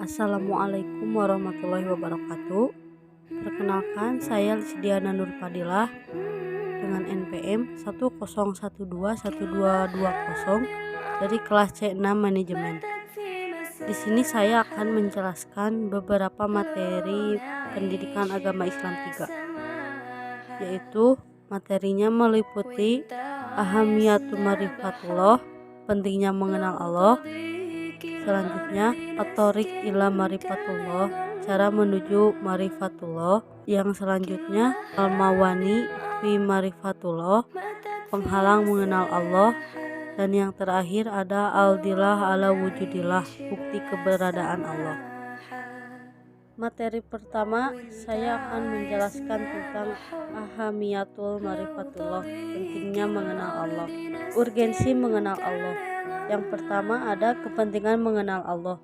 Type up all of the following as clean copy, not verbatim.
Assalamualaikum warahmatullahi wabarakatuh. Perkenalkan, saya Lisdiana Nurfadilah dengan NPM 101212220 dari kelas C6 Manajemen. Di sini saya akan menjelaskan beberapa materi pendidikan agama Islam 3, yaitu materinya meliputi ahamiyatul marifatullah, pentingnya mengenal Allah. Selanjutnya, at-thoriq ila marifatullah, cara menuju marifatullah. Yang selanjutnya, al-mawani fi marifatullah, penghalang mengenal Allah. Dan yang terakhir ada al-dilah ala wujudillah, bukti keberadaan Allah. Materi pertama, saya akan menjelaskan tentang ahamiyatul marifatullah, pentingnya mengenal Allah. Urgensi mengenal Allah. Yang pertama ada kepentingan mengenal Allah.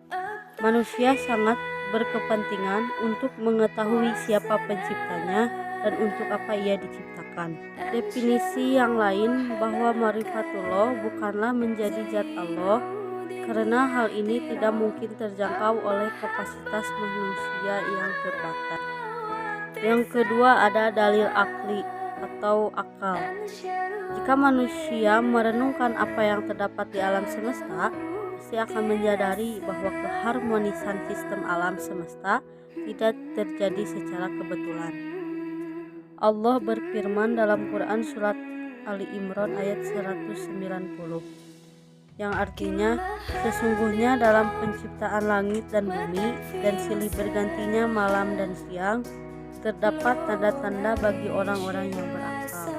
Manusia sangat berkepentingan untuk mengetahui siapa penciptanya dan untuk apa ia diciptakan. Definisi yang lain bahwa marifatullah bukanlah menjadi zat Allah, karena hal ini tidak mungkin terjangkau oleh kapasitas manusia yang terbatas. Yang kedua ada dalil akli atau akal. Jika manusia merenungkan apa yang terdapat di alam semesta, pasti akan menyadari bahwa keharmonisan sistem alam semesta tidak terjadi secara kebetulan. Allah berfirman dalam Quran surat Ali Imran ayat 190, yang artinya, sesungguhnya dalam penciptaan langit dan bumi dan silih bergantinya malam dan siang, terdapat tanda-tanda bagi orang-orang yang berakal.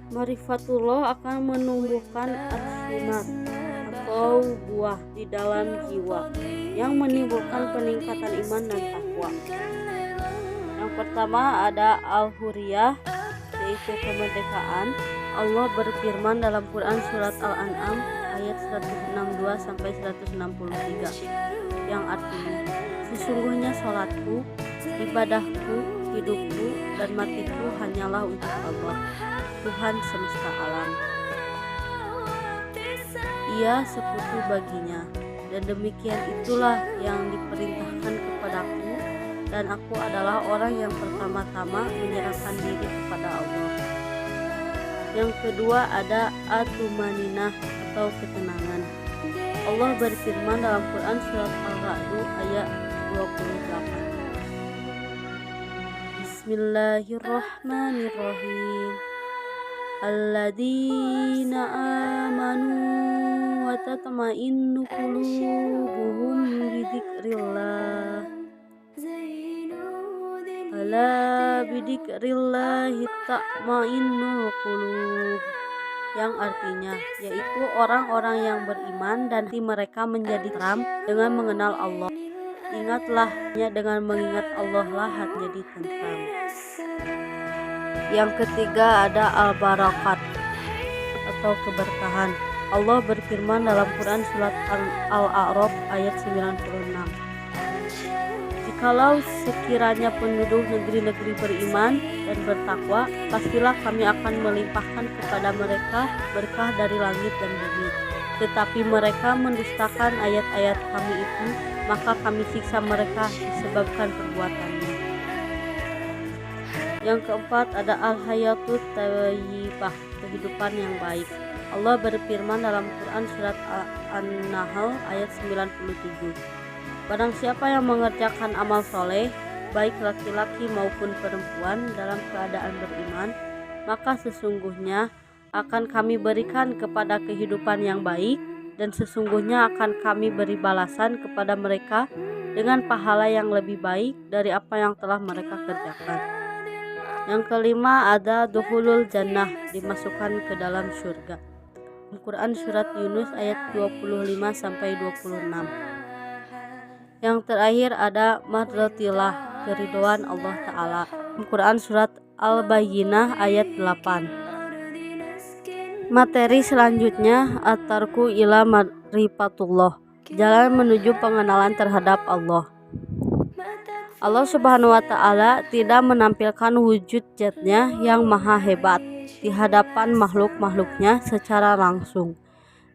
Marifatullah akan menumbuhkan as-sunnah atau buah di dalam jiwa yang menimbulkan peningkatan iman dan takwa. Yang pertama ada al-huriyah, yaitu kemerdekaan. Allah berfirman dalam Quran surat Al-An'am ayat 162 sampai 163, yang artinya, sesungguhnya sholatku, ibadahku, hidupku, dan matiku hanyalah untuk Allah, Tuhan semesta alam. Ia sekutu baginya, dan demikian itulah yang diperintahkan kepadaku, dan aku adalah orang yang pertama-tama menyerahkan diri kepada Allah. Yang kedua ada at-tumaninah atau ketenangan. Allah berfirman dalam Quran surat Al-Ra'd ayat 28. Bismillahirrahmanirrahim. Alladzina amanu wa tatma'innu qulubuhum bidzikrillah. Ala bidzikrillahi tatma'innul qulub, yang artinya yaitu orang-orang yang beriman dan hati mereka menjadi tenteram dengan mengenal Allah. Ingatlah, hanya dengan mengingat Allah lah hati jadi tenteram. Yang ketiga ada al-barakat atau keberkahan. Allah berfirman dalam Quran surat Al-A'raf ayat 96. Jikalau sekiranya penduduk negeri-negeri beriman dan bertakwa, pastilah kami akan melimpahkan kepada mereka berkah dari langit dan bumi. Tetapi mereka mendustakan ayat-ayat kami itu, maka kami siksa mereka disebabkan perbuatannya. Yang keempat ada al-hayatut thayyibah, kehidupan yang baik. Allah berfirman dalam Quran surat An-Nahl ayat 97. Barang siapa yang mengerjakan amal soleh, baik laki-laki maupun perempuan dalam keadaan beriman, maka sesungguhnya akan kami berikan kepada kehidupan yang baik, dan sesungguhnya akan kami beri balasan kepada mereka dengan pahala yang lebih baik dari apa yang telah mereka kerjakan. Yang kelima ada dukhulul jannah, dimasukkan ke dalam surga. Al-Quran surat Yunus ayat 25 sampai 26. Yang terakhir ada mardatillah, keridhaan Allah Ta'ala. Al-Quran surat Al-Bayyinah ayat 8. Materi selanjutnya at-tarku ila marifatullah, jalan menuju pengenalan terhadap Allah. Allah Subhanahu wa Ta'ala tidak menampilkan wujud zatnya yang maha hebat di hadapan makhluk-makhluknya secara langsung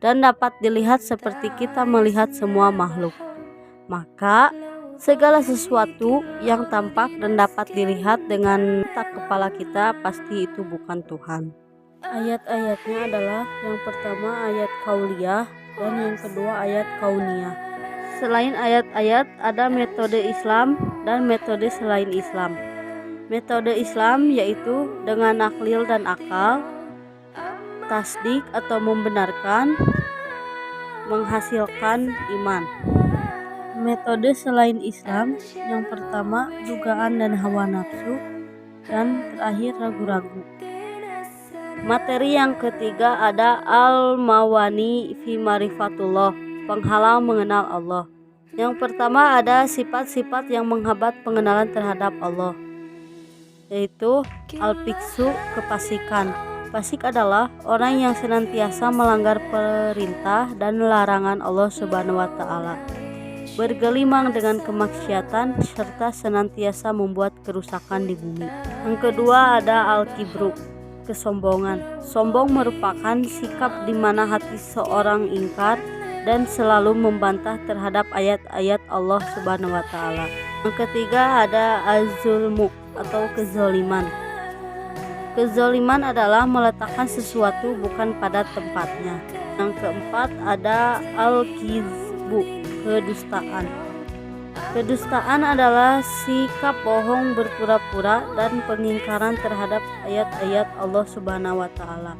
dan dapat dilihat seperti kita melihat semua makhluk. Maka segala sesuatu yang tampak dan dapat dilihat dengan mata kepala kita pasti itu bukan Tuhan. Ayat-ayatnya adalah yang pertama ayat kauliyah dan yang kedua ayat kauniyah. Selain ayat-ayat ada metode Islam dan metode selain Islam. Metode Islam yaitu dengan naklil dan akal, tasdik atau membenarkan, menghasilkan iman. Metode selain Islam yang pertama dugaan dan hawa nafsu, dan terakhir ragu-ragu. Materi yang ketiga ada al-mawani fi marifatullah, penghalang mengenal Allah. Yang pertama ada sifat-sifat yang menghambat pengenalan terhadap Allah, yaitu al-fiksu, kefasikan. Fasik adalah orang yang senantiasa melanggar perintah dan larangan Allah Subhanahu wa taala, bergelimang dengan kemaksiatan serta senantiasa membuat kerusakan di bumi. Yang kedua ada al-kibru, kesombongan. Sombong merupakan sikap di mana hati seorang ingkar dan selalu membantah terhadap ayat-ayat Allah Subhanahu wa taala. Yang ketiga ada az-zulmu atau kezoliman. Kezoliman adalah meletakkan sesuatu bukan pada tempatnya. Yang keempat ada al-kizbu, kedustaan. Kedustaan adalah sikap bohong, berpura-pura, dan pengingkaran terhadap ayat-ayat Allah Subhanahu wa taala.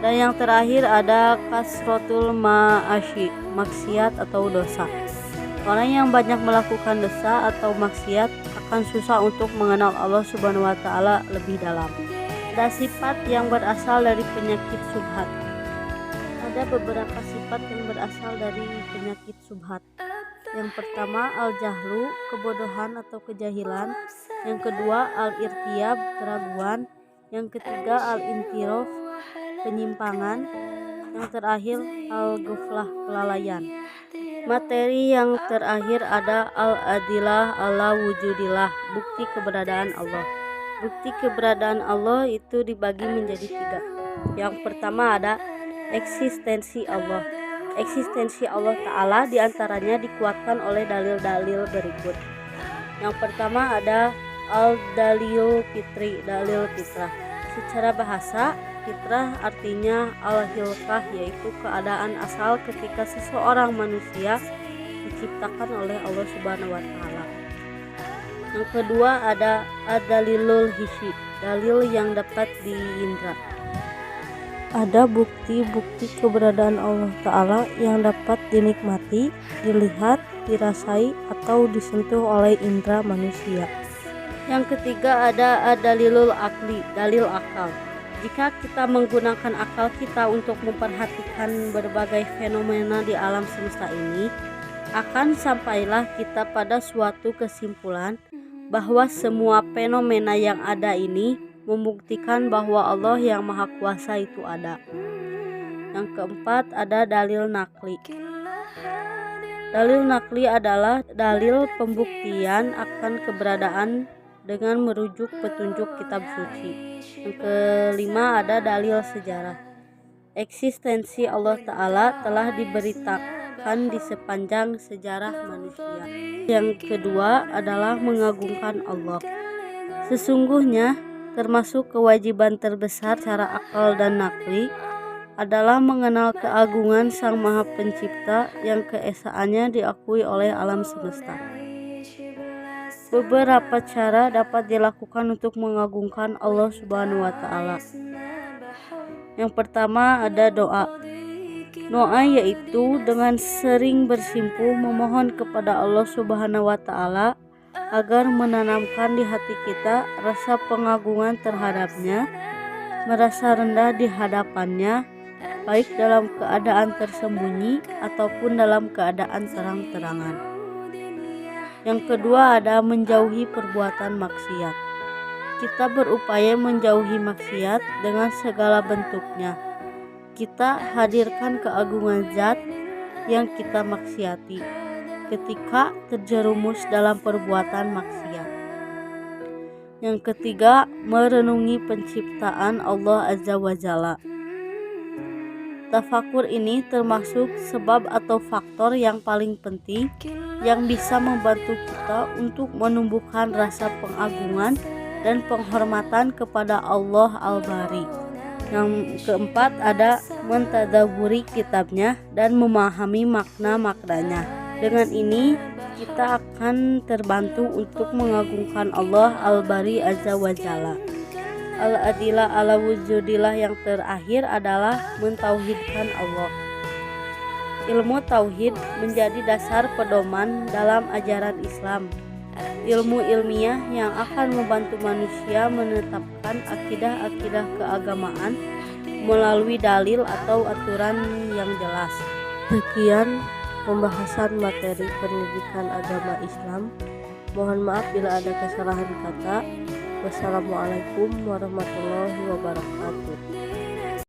Dan yang terakhir ada kasrotul ma'asyi, maksiat atau dosa. Orang yang banyak melakukan dosa atau maksiat akan susah untuk mengenal Allah Subhanahu wa taala lebih dalam. Ada sifat yang berasal dari penyakit subhat. Ada beberapa sifat yang berasal dari penyakit subhat. Yang pertama al-jahlu, kebodohan atau kejahilan. Yang kedua al-irtiyab, keraguan. Yang ketiga al-intirof, penyimpangan. Yang terakhir al-ghuflah, kelalaian. Materi yang terakhir ada al-adilah ala wujudillah, bukti keberadaan Allah. Bukti keberadaan Allah itu dibagi menjadi 3. Yang pertama ada eksistensi Allah. Eksistensi Allah Ta'ala diantaranya dikuatkan oleh dalil-dalil berikut. Yang pertama ada al-dalil fitri, dalil fitrah. Secara bahasa, fitrah artinya al-hilkah, yaitu keadaan asal ketika seseorang manusia diciptakan oleh Allah Subhanahu wa taala. Yang kedua ada ad-dalilul hissi, dalil yang dapat diindra. Ada bukti-bukti keberadaan Allah Ta'ala yang dapat dinikmati, dilihat, dirasai, atau disentuh oleh indera manusia. Yang ketiga ada ad-dalilul akli, dalil akal. Jika kita menggunakan akal kita untuk memperhatikan berbagai fenomena di alam semesta ini, akan sampailah kita pada suatu kesimpulan bahwa semua fenomena yang ada ini membuktikan bahwa Allah yang Maha Kuasa itu ada. Yang keempat ada dalil nakli. Dalil nakli adalah dalil pembuktian akan keberadaan dengan merujuk petunjuk kitab suci. Yang kelima ada dalil sejarah. Eksistensi Allah Ta'ala telah diberitakan di sepanjang sejarah manusia. Yang kedua adalah mengagungkan Allah. Sesungguhnya termasuk kewajiban terbesar secara akal dan nakli adalah mengenal keagungan Sang Maha Pencipta yang keesaannya diakui oleh alam semesta. Beberapa cara dapat dilakukan untuk mengagungkan Allah Subhanahu wa taala. Yang pertama ada doa. Doa yaitu dengan sering bersimpuh memohon kepada Allah Subhanahu wa taala agar menanamkan di hati kita rasa pengagungan terhadapnya, merasa rendah di hadapannya, baik dalam keadaan tersembunyi ataupun dalam keadaan terang-terangan. Yang kedua ada menjauhi perbuatan maksiat. Kita berupaya menjauhi maksiat dengan segala bentuknya. Kita hadirkan keagungan zat yang kita maksiati ketika terjerumus dalam perbuatan maksiat. Yang ketiga, merenungi penciptaan Allah Azza wa Jalla. Tafakur ini termasuk sebab atau faktor yang paling penting yang bisa membantu kita untuk menumbuhkan rasa pengagungan dan penghormatan kepada Allah Al-Bari. Yang keempat ada mentadaburi kitabnya dan memahami makna-maknanya. Dengan ini kita akan terbantu untuk mengagungkan Allah Al-Bari Azza wa Jalla. Al-Adilah ala wujudillah yang terakhir adalah mentauhidkan Allah. Ilmu tauhid menjadi dasar pedoman dalam ajaran Islam. Ilmu ilmiah yang akan membantu manusia menetapkan akidah-akidah keagamaan melalui dalil atau aturan yang jelas. Sekian pembahasan materi pendidikan agama Islam. Mohon maaf bila ada kesalahan kata. Wassalamualaikum warahmatullahi wabarakatuh.